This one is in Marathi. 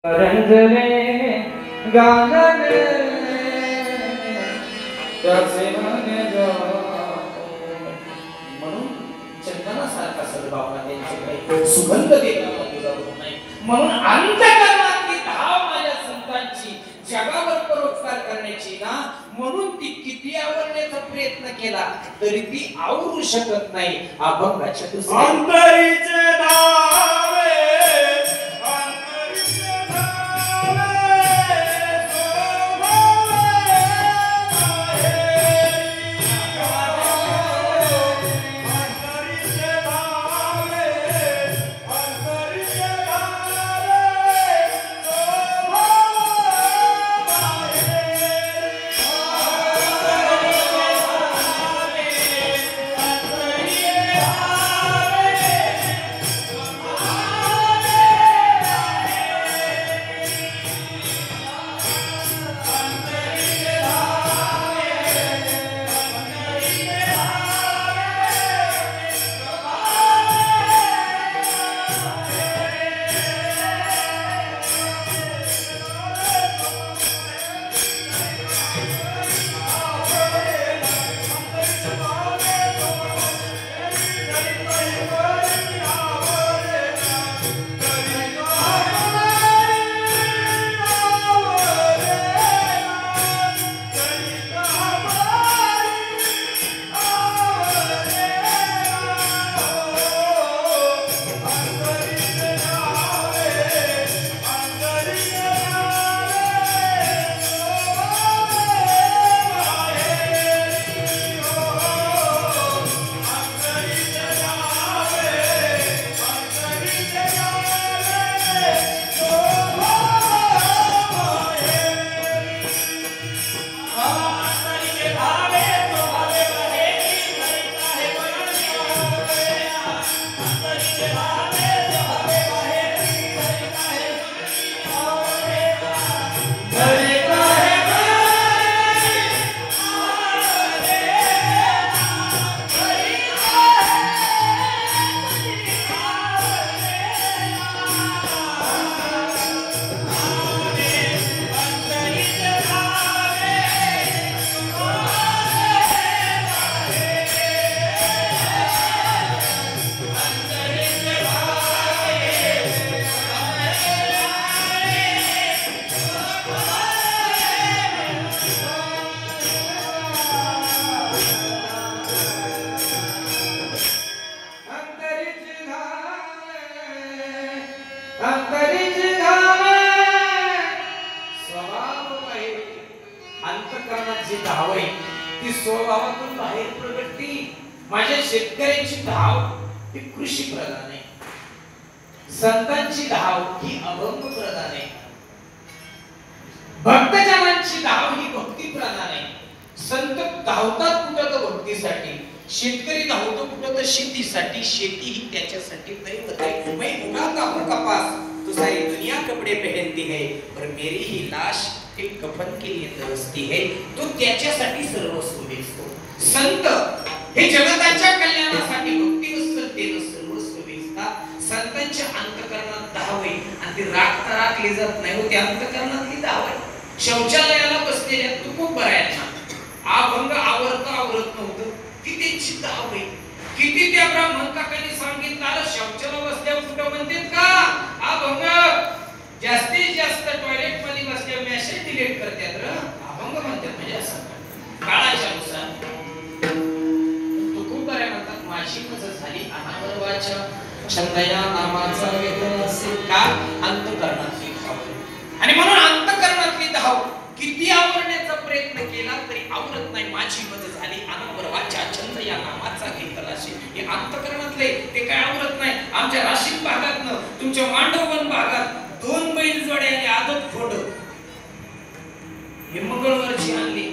रंजने गागने त्याचे मन म्हणून चंदनासारखा सद्भावना त्यांच्याकडे सुगंध देताना तुझा होत नाही. म्हणून अंतःकरणातली धाव माझ्या संतांची जगावर परोपकार करण्याची ना, म्हणून ती किती आवरण्याचा प्रयत्न केला तरी ती आवरू शकत नाही. अभंगाच्या दुसऱ्या अंतरीचे धावे स्वभावातून बाहेर प्रगती. माझ्या शेतकऱ्यांची धाव ही कृषी प्रधान आहे. संतांची धाव ही अभंग प्रधान आहे. भक्तजनांची धाव ही भक्ती प्रधान आहे. संत धावतात कुठं तर भक्तीसाठी, शेतकरी धावतो कुठं तर शेतीसाठी. शेती ही त्याच्यासाठी दैवत आहे. मैं उठा कापूर कपास तो सारी दुनिया कपडे पहनती है, पर मेरी ही लाश एक कफन के लिए तरसती है. तो त्याच्यासाठी सर्वस्व वेचतो. संत हे जगताच्या कल्याणासाठी भक्ती वस्ततेनं सर्वस्व वेचतात. संतांच्या अंतःकरणात धाव आहे आणि ती राखता राखली जात नाही. हो, त्या अंतःकरणातली धाव आहे. शौचालयाला बसलेल्या तुकोबऱ्यांना अभंग आवरत नव्हतं ती त्यांची धाव आहे. किती त्या ब्राह्मण काकांनी सांगितलं, शौचालयाला बसल्या कुठं म्हणतात का अभंग. जास्तीत जास्त टॉयलेट मध्ये बसल्या मेसेज डिलीट करतात र अभंग म्हणतात. म्हणजे असं काळाच्या नुसार तुकोबऱ्या म्हणतात, माझी मज झाली अनावरवाच्या छंदया नामाचा वेदन असेल का अंतःकरणातली धाव. आणि म्हणून अंतःकरणातली धाव किती आवरण्याचा प्रयत्न केला तरी आवरत नाही. माझी मज झाली अनावरवाच्या छंद या नामाचा घेतला असेल. हे अंतःकरणातले ते काय आवरत नाही. आमच्या राशीद भागातनं तुमच्या मांडववन भागात 2 बैल जोड्याने आदत फोड हे मंगळवारची आणली.